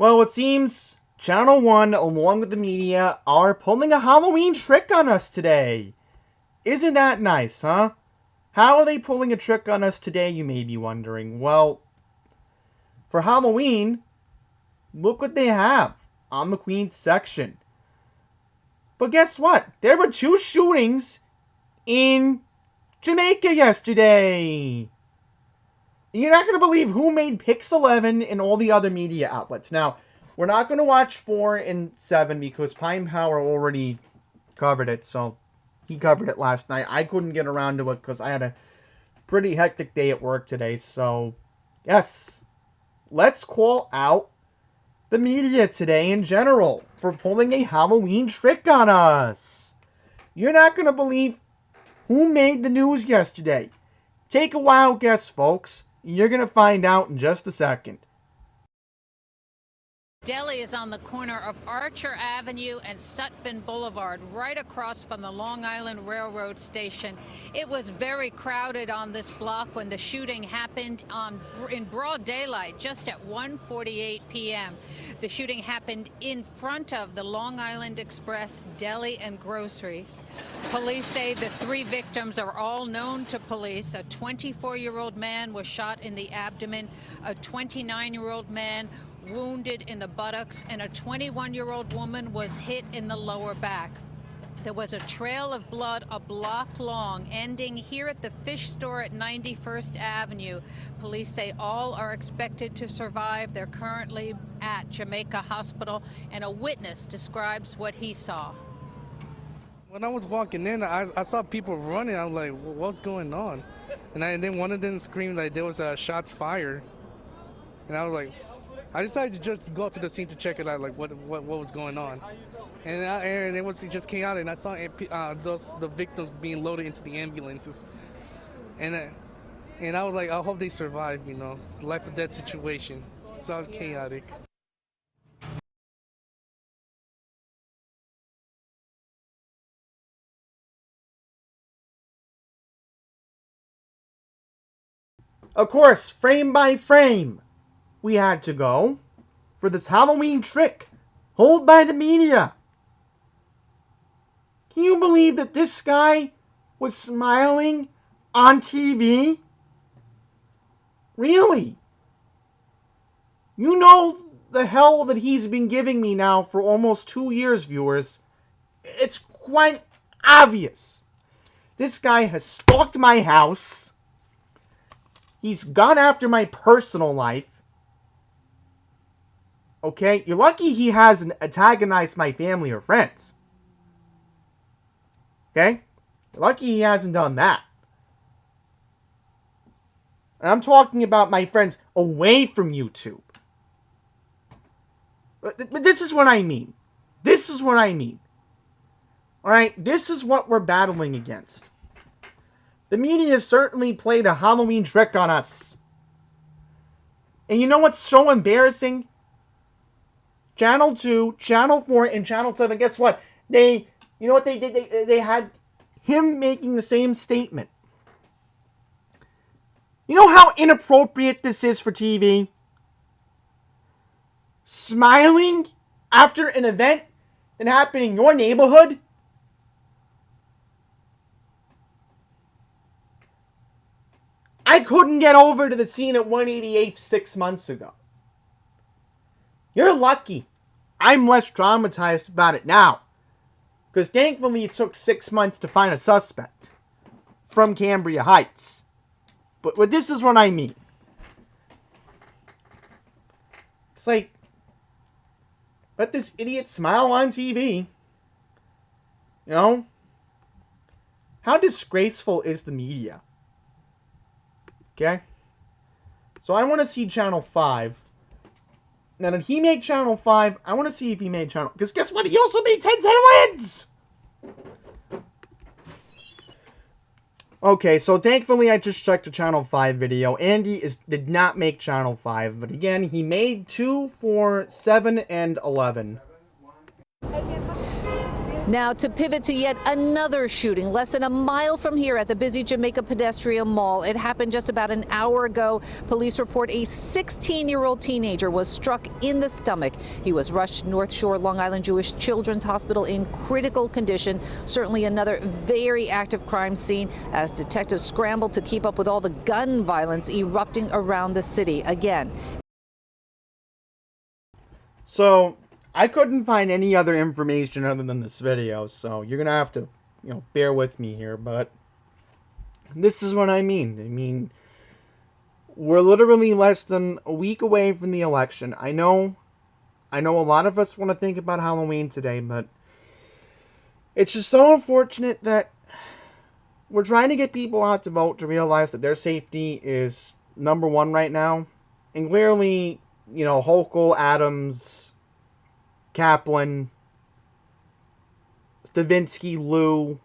Well, it seems Channel 1, along with the media, are pulling a Halloween trick on us today. Isn't that nice, huh? How are they pulling a trick on us today, you may be wondering? Well, for Halloween, look what they have on the Queen's section. But guess what? There were 2 shootings in Jamaica yesterday. You're not going to believe who made Pix 11 and all the other media outlets. Now, we're not going to watch 4 and 7 because Pine Power already covered it. So, he covered it last night. I couldn't get around to it because I had a pretty hectic day at work today. So, yes, let's call out the media today in general for pulling a Halloween trick on us. You're not going to believe who made the news yesterday. Take a wild guess, folks. You're going to find out in just a second. Delhi is on the corner of Archer Avenue and Sutphin Boulevard, right across from the Long Island Railroad Station. It was very crowded on this block when the shooting happened in broad daylight, just at 1:48 p.m. The shooting happened in front of the Long Island Express Deli and Groceries. Police say the 3 victims are all known to police. A 24-year-old man was shot in the abdomen, a 29-year-old man wounded in the buttocks, and a 21-year-old woman was hit in the lower back. There was a trail of blood a block long, ending here at the fish store at 91st Avenue. Police say all are expected to survive. They're currently at Jamaica Hospital, and a witness describes what he saw. When I was walking in, I saw people running. I was like, what's going on? And then one of them screamed like there was shots fired. And I was like, I decided to just go to the scene to check it out, like what was going on, and it just chaotic. And I saw the victims being loaded into the ambulances, and I was like, I hope they survive. You know, it's a life or death situation. It's all chaotic. Of course, frame by frame, we had to go for this Halloween trick pulled by the media. Can you believe that this guy was smiling on TV? Really? You know the hell that he's been giving me now for almost 2 years, viewers. It's quite obvious. This guy has stalked my house. He's gone after my personal life. Okay? You're lucky he hasn't antagonized my family or friends. Okay? You're lucky he hasn't done that. And I'm talking about my friends away from YouTube. But this is what I mean. This is what I mean. Alright? This is what we're battling against. The media certainly played a Halloween trick on us. And you know what's so embarrassing? Channel 2, Channel 4, and Channel 7, guess what? You know what they did? They had him making the same statement. You know how inappropriate this is for TV? Smiling after an event that happened in your neighborhood? I couldn't get over to the scene at 188 6 months ago. You're lucky I'm less traumatized about it now. Because thankfully it took 6 months to find a suspect from Cambria Heights. But this is what I mean. It's like, let this idiot smile on TV. You know? How disgraceful is the media? Okay? So I want to see Channel 5. Now, did he make Channel 5? I want to see if he made Channel... Because guess what? He also made 1010 Wins! Okay, so thankfully I just checked the Channel 5 video. Andy did not make Channel 5. But again, he made 2 for 7 and 11. Now to pivot to yet another shooting less than a mile from here at the busy Jamaica Pedestrian Mall. It happened just about an hour ago. Police report a 16-year-old teenager was struck in the stomach. He was rushed to North Shore Long Island Jewish Children's Hospital in critical condition. Certainly another very active crime scene as detectives scrambled to keep up with all the gun violence erupting around the city. Again. So I couldn't find any other information other than this video, so you're gonna have to, bear with me here, but this is what I mean. I mean, we're literally less than a week away from the election. I know a lot of us want to think about Halloween today, but it's just so unfortunate that we're trying to get people out to vote to realize that their safety is number one right now. And clearly, Hochul, Adams, Kaplan, Stavinsky, Lieu,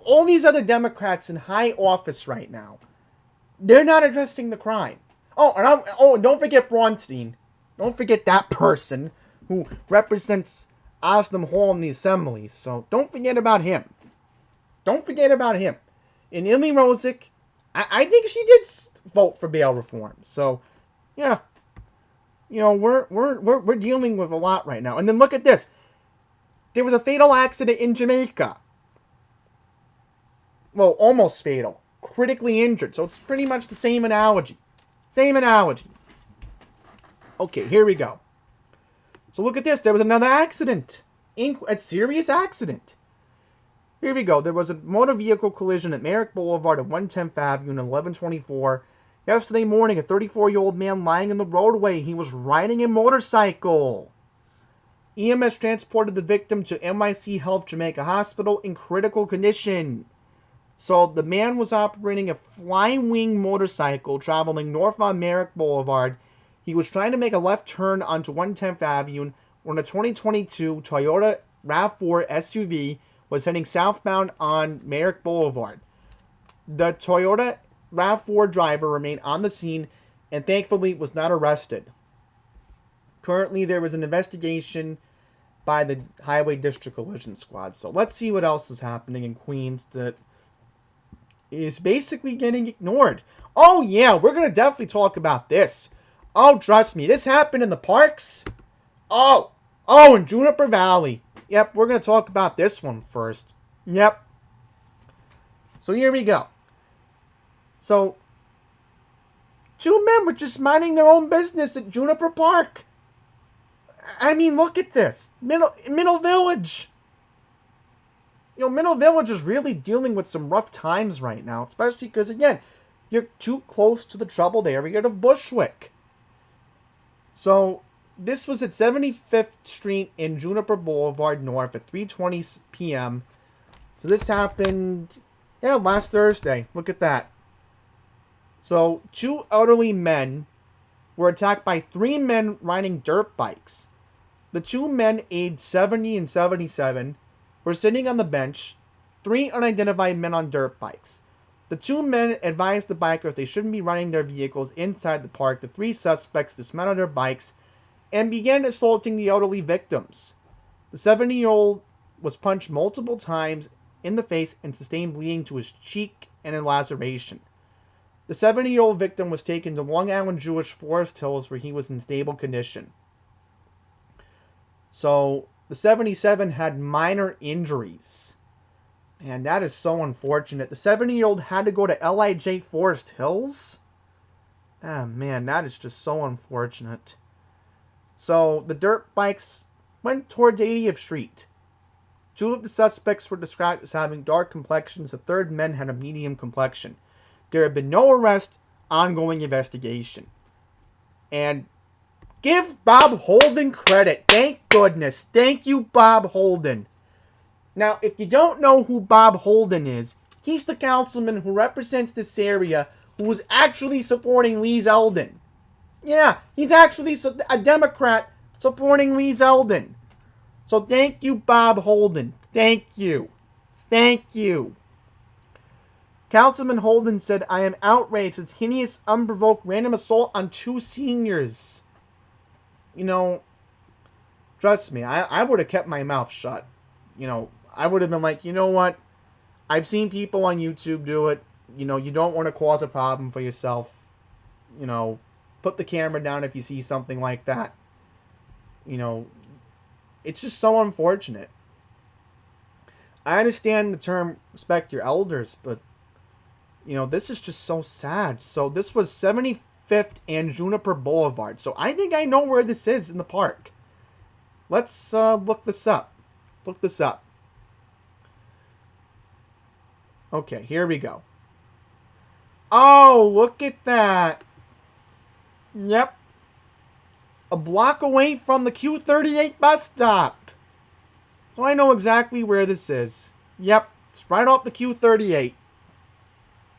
all these other Democrats in high office right now, they're not addressing the crime. And don't forget Braunstein. Don't forget that person who represents Osnum Hall in the assemblies. So don't forget about him. Don't forget about him. And Illy Rosick, I think she did vote for bail reform. So, yeah. We're dealing with a lot right now. And then look at this. There was a fatal accident in Jamaica. Well, almost fatal. Critically injured. So it's pretty much the same analogy. Same analogy. Okay, here we go. So look at this. There was another accident. A serious accident. Here we go. There was a motor vehicle collision at Merrick Boulevard at 110th Avenue in 1124. Yesterday morning, a 34-year-old man lying in the roadway. He was riding a motorcycle. EMS transported the victim to NYC Health Jamaica Hospital in critical condition. So the man was operating a flying wing motorcycle traveling north on Merrick Boulevard. He was trying to make a left turn onto 110th Avenue when a 2022 Toyota RAV4 SUV was heading southbound on Merrick Boulevard. The Toyota RAV4 driver remained on the scene and thankfully was not arrested. Currently, there was an investigation by the Highway District Collision Squad. So let's see what else is happening in Queens that is basically getting ignored. Oh yeah, we're going to definitely talk about this. Oh, trust me, this happened in the parks. Oh, in Juniper Valley. Yep, we're going to talk about this one first. Yep. So here we go. So, two men were just minding their own business at Juniper Park. I mean, look at this. Middle Village. Middle Village is really dealing with some rough times right now. Especially because, again, you're too close to the troubled area of Bushwick. So, this was at 75th Street in Juniper Boulevard North at 3:20 p.m. So, this happened, last Thursday. Look at that. So, two elderly men were attacked by three men riding dirt bikes. The two men, aged 70 and 77, were sitting on the bench. Three unidentified men on dirt bikes. The two men advised the bikers they shouldn't be running their vehicles inside the park. The three suspects dismounted their bikes and began assaulting the elderly victims. The 70-year-old was punched multiple times in the face and sustained bleeding to his cheek and a laceration. The 70-year-old victim was taken to Long Island Jewish Forest Hills where he was in stable condition. So, the 77 had minor injuries. And that is so unfortunate. The 70-year-old had to go to LIJ Forest Hills? Ah, man, that is just so unfortunate. So, the dirt bikes went toward 80th Street. Two of the suspects were described as having dark complexions. The third man had a medium complexion. There have been no arrest, ongoing investigation. And give Bob Holden credit. Thank goodness. Thank you, Bob Holden. Now, if you don't know who Bob Holden is, he's the councilman who represents this area who was actually supporting Lee Zeldin. Yeah, he's actually a Democrat supporting Lee Zeldin. So thank you, Bob Holden. Thank you. Thank you. Councilman Holden said, "I am outraged at heinous, unprovoked random assault on two seniors." Trust me, I would have kept my mouth shut. I would have been like, you know what? I've seen people on YouTube do it. You don't want to cause a problem for yourself. Put the camera down if you see something like that. It's just so unfortunate. I understand the term respect your elders, but, this is just so sad. So this was 75th and Juniper Boulevard. So I think I know where this is in the park. Let's look this up. Okay, here we go. Oh, look at that. Yep. A block away from the Q38 bus stop. So I know exactly where this is. Yep, it's right off the Q38.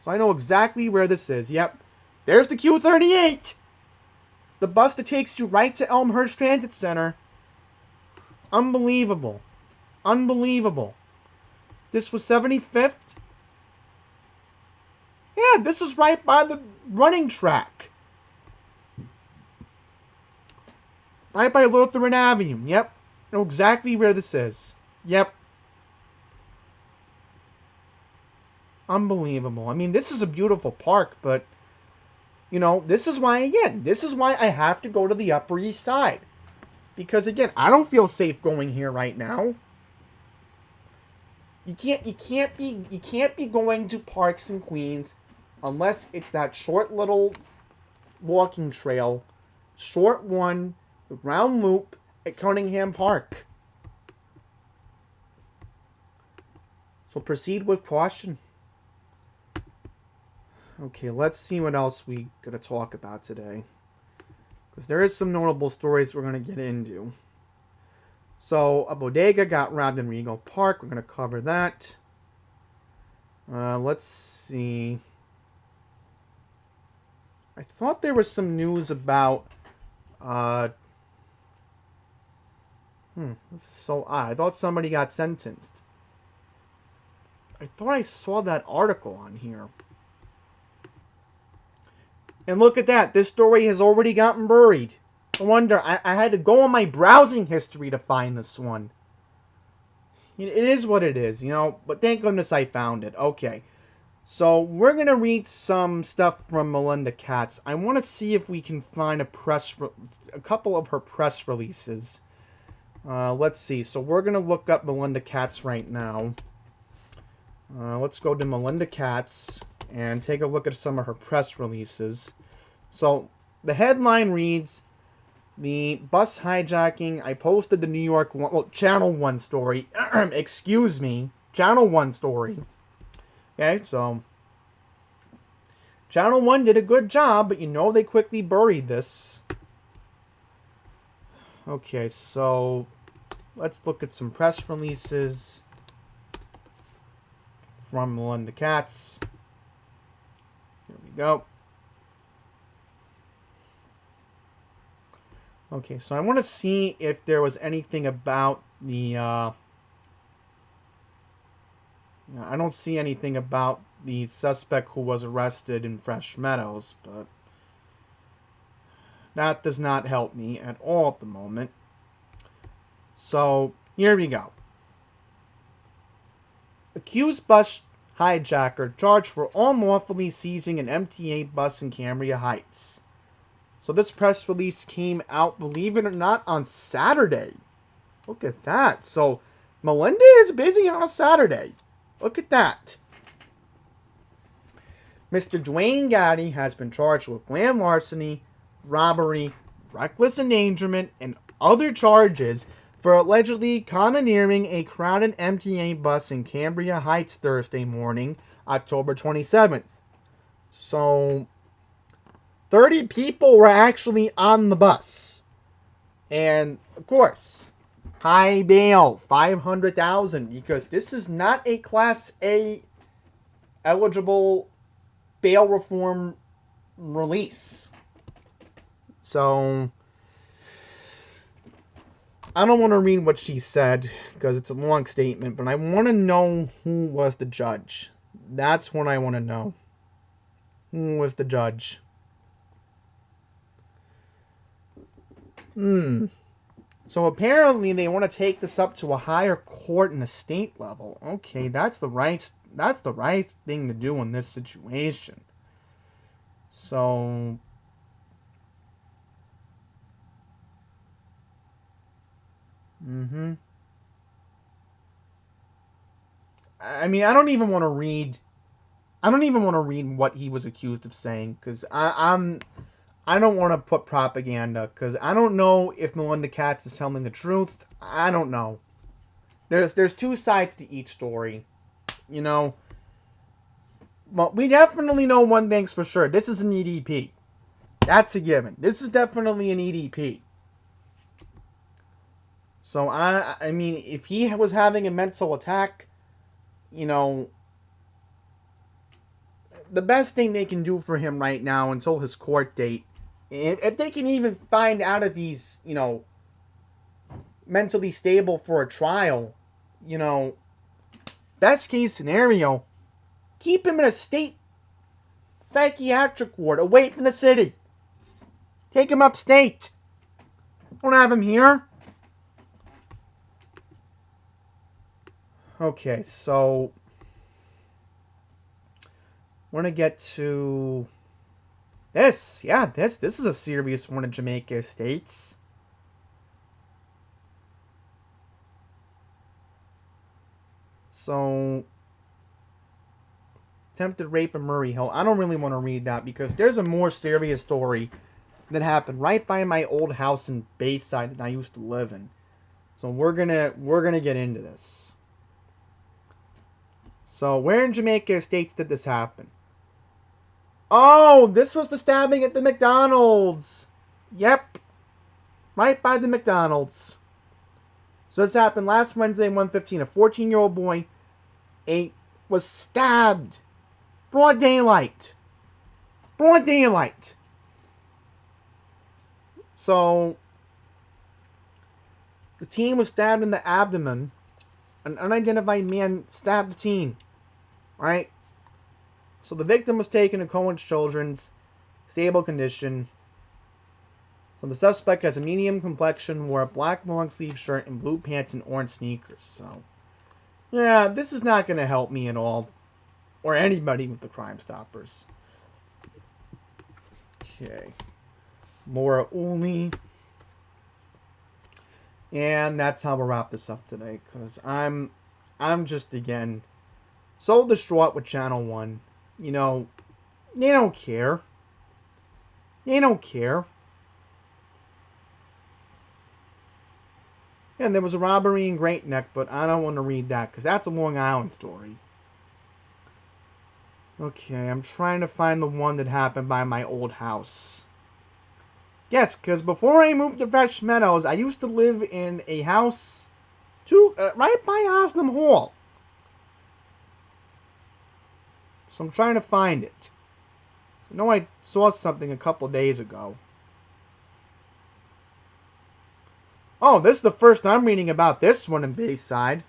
So I know exactly where this is. Yep, there's the Q38. The bus that takes you right to Elmhurst Transit Center. Unbelievable. This was 75th. Yeah, this is right by the running track. Right by Lutheran Avenue. Yep. I know exactly where this is. Yep. Unbelievable. I mean, this is a beautiful park, but, this is why I have to go to the Upper East Side. Because, again, I don't feel safe going here right now. You can't be going to parks in Queens unless it's that short little walking trail, short one, the round loop at Cunningham Park. So proceed with caution. Okay, let's see what else we gotta talk about today. Because there is some notable stories we're gonna get into. So, a bodega got robbed in Regal Park. We're gonna cover that. Let's see. I thought there was some news about this is so odd. I thought somebody got sentenced. I thought I saw that article on here. And look at that. This story has already gotten buried. No wonder. I had to go on my browsing history to find this one. It is what it is, But thank goodness I found it. Okay. So, we're going to read some stuff from Melinda Katz. I want to see if we can find a couple of her press releases. Let's see. So, we're going to look up Melinda Katz right now. Let's go to Melinda Katz and take a look at some of her press releases. So, the headline reads, the bus hijacking. I posted the New York Channel 1 story. Excuse me. Channel 1 story. Okay, so Channel 1 did a good job, but they quickly buried this. Okay, so let's look at some press releases from Melinda Katz. Here we go. Okay, so I want to see if there was anything about the I don't see anything about the suspect who was arrested in Fresh Meadows, but that does not help me at all at the moment. So, here we go. Accused bus hijacker charged for unlawfully seizing an MTA bus in Cambria Heights. So this press release came out, believe it or not, on Saturday. Look at that. So, Melinda is busy on Saturday. Look at that. Mr. Dwayne Gaddy has been charged with grand larceny, robbery, reckless endangerment, and other charges for allegedly commandeering a crowded MTA bus in Cambria Heights Thursday morning, October 27th. So, 30 people were actually on the bus. And, of course, high bail, $500,000, because this is not a Class A eligible bail reform release. So, I don't want to read what she said, because it's a long statement, but I want to know who was the judge. That's what I want to know. Who was the judge? So apparently they want to take this up to a higher court in the state level. Okay, that's the right thing to do in this situation. So I mean, I don't even want to read what he was accused of saying, because I don't want to put propaganda, because I don't know if Melinda Katz is telling the truth. I don't know. There's two sides to each story, you know. But we definitely know one thing's for sure. This is an EDP. That's a given. This is definitely an EDP. So I mean, if he was having a mental attack, you know, the best thing they can do for him right now until his court date, if they can even find out if he's, you know, mentally stable for a trial, you know, best case scenario, keep him in a state psychiatric ward away from the city. Take him upstate. Don't have him here. Okay, so we're gonna get to this. Yeah, this is a serious one in Jamaica Estates. So, attempted rape in Murray Hill. I don't really want to read that because there's a more serious story that happened right by my old house in Bayside that I used to live in. So we're gonna get into this. So where in Jamaica Estates did this happen? Oh, this was the stabbing at the McDonald's. Yep. Right by the McDonald's. So this happened last Wednesday, 1:15. A 14-year-old boy was stabbed. Broad daylight. Broad daylight. So the teen was stabbed in the abdomen. An unidentified man stabbed the teen. Right? So the victim was taken to Cohen's Children's, stable condition. So the suspect has a medium complexion, wore a black long sleeve shirt and blue pants and orange sneakers. So, yeah, this is not going to help me at all. Or anybody with the Crime Stoppers. Okay. Laura Uli. And that's how we'll wrap this up today. Because I'm just, again, so distraught with Channel 1. You know, they don't care. They don't care. And there was a robbery in Great Neck, but I don't want to read that because that's a Long Island story. Okay, I'm trying to find the one that happened by my old house. Yes, because before I moved to Fresh Meadows, I used to live in a house right by Osnum Hall. So I'm trying to find it. I know I saw something a couple days ago. Oh, this is the first I'm reading about this one in Bayside.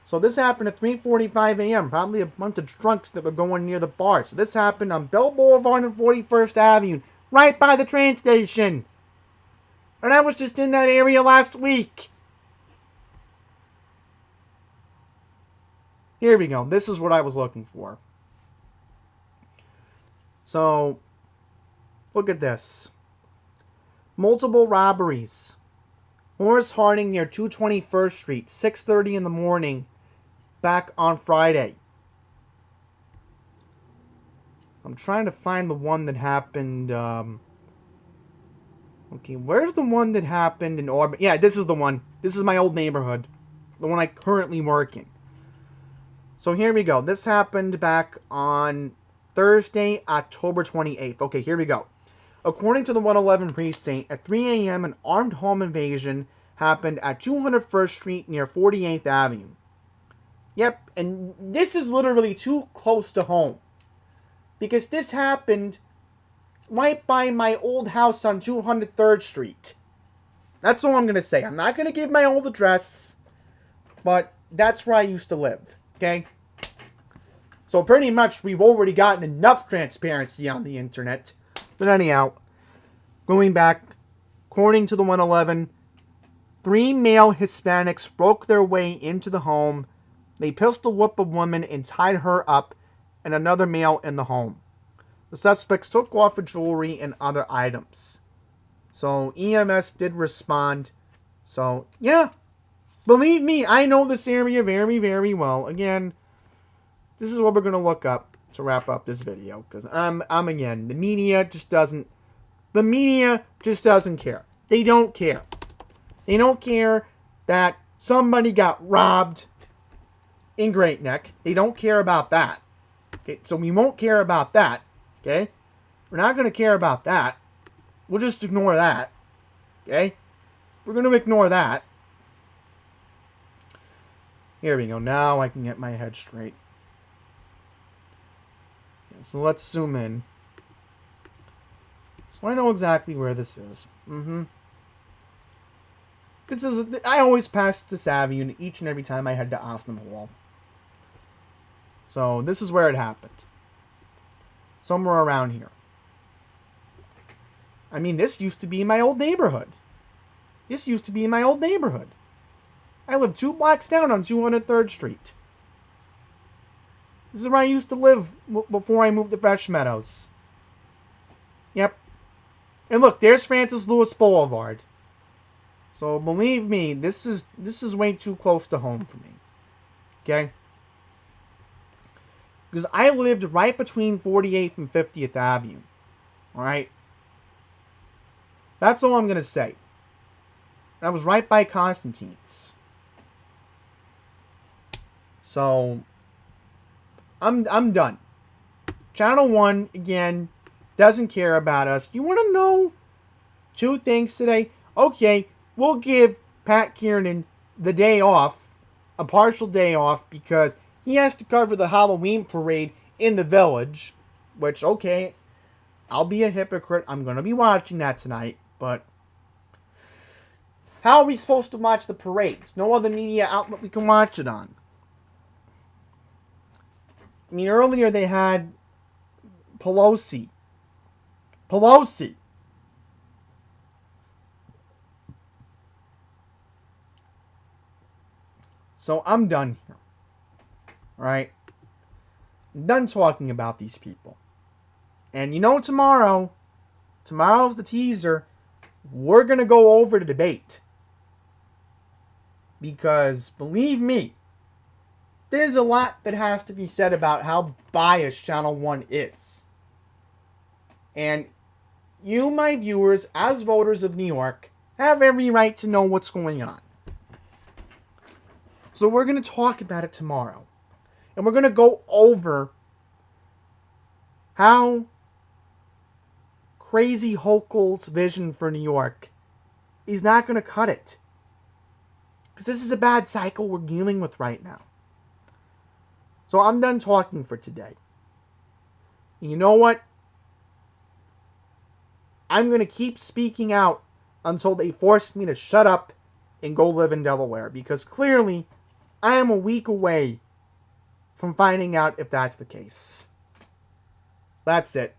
So this happened at 3:45 a.m. Probably a bunch of drunks that were going near the bar. So this happened on Bell Boulevard and 41st Avenue, right by the train station. And I was just in that area last week. Here we go. This is what I was looking for. So, look at this. Multiple robberies. Horace Harding near 221st Street, 6:30 in the morning, back on Friday. I'm trying to find the one that happened, okay, where's the one that happened in Auburn? Yeah, this is the one. This is my old neighborhood. The one I currently work in. So here we go. This happened back on Thursday, October 28th. Okay, here we go. According to the 111 precinct, at 3 a.m., an armed home invasion happened at 201st Street near 48th Avenue. Yep, and this is literally too close to home. Because this happened right by my old house on 203rd Street. That's all I'm going to say. I'm not going to give my old address, but that's where I used to live. Okay? So pretty much we've already gotten enough transparency on the internet. But anyhow, going back, according to the 111, 3 male Hispanics broke their way into the home. They pistol whipped a woman and tied her up and another male in the home. The suspects took off her jewelry and other items. So EMS did respond. So, yeah. Believe me, I know this area very, very well. Again, this is what we're going to look up to wrap up this video. Because again, the media just doesn't care. They don't care. They don't care that somebody got robbed in Great Neck. They don't care about that. Okay, so we won't care about that. Okay? We're not going to care about that. We'll just ignore that. Okay? We're going to ignore that. Here we go. Now I can get my head straight. Okay, so let's zoom in. So I know exactly where this is. I always pass this avenue each and every time I head to Austin Hall. So this is where it happened. Somewhere around here. I mean, this used to be my old neighborhood. I lived 2 blocks down on 203rd Street. This is where I used to live before I moved to Fresh Meadows. Yep. And look, there's Francis Lewis Boulevard. So believe me, this is way too close to home for me. Okay? Because I lived right between 48th and 50th Avenue. Alright? That's all I'm going to say. I was right by Constantine's. So, I'm done. Channel 1, again, doesn't care about us. You want to know 2 things today? Okay, we'll give Pat Kiernan the day off, a partial day off, because he has to cover the Halloween parade in the village. Which, okay, I'll be a hypocrite. I'm going to be watching that tonight, but how are we supposed to watch the parades? No other media outlet we can watch it on. I mean, earlier they had Pelosi. So I'm done here. Alright? I'm done talking about these people. And you know tomorrow's the teaser. We're going to go over the debate. Because, believe me, there's a lot that has to be said about how biased Channel 1 is. And you, my viewers, as voters of New York, have every right to know what's going on. So we're going to talk about it tomorrow. And we're going to go over how Crazy Hochul's vision for New York is not going to cut it. Because this is a bad cycle we're dealing with right now. So I'm done talking for today. And you know what? I'm going to keep speaking out until they force me to shut up and go live in Delaware. Because clearly, I am a week away from finding out if that's the case. So that's it.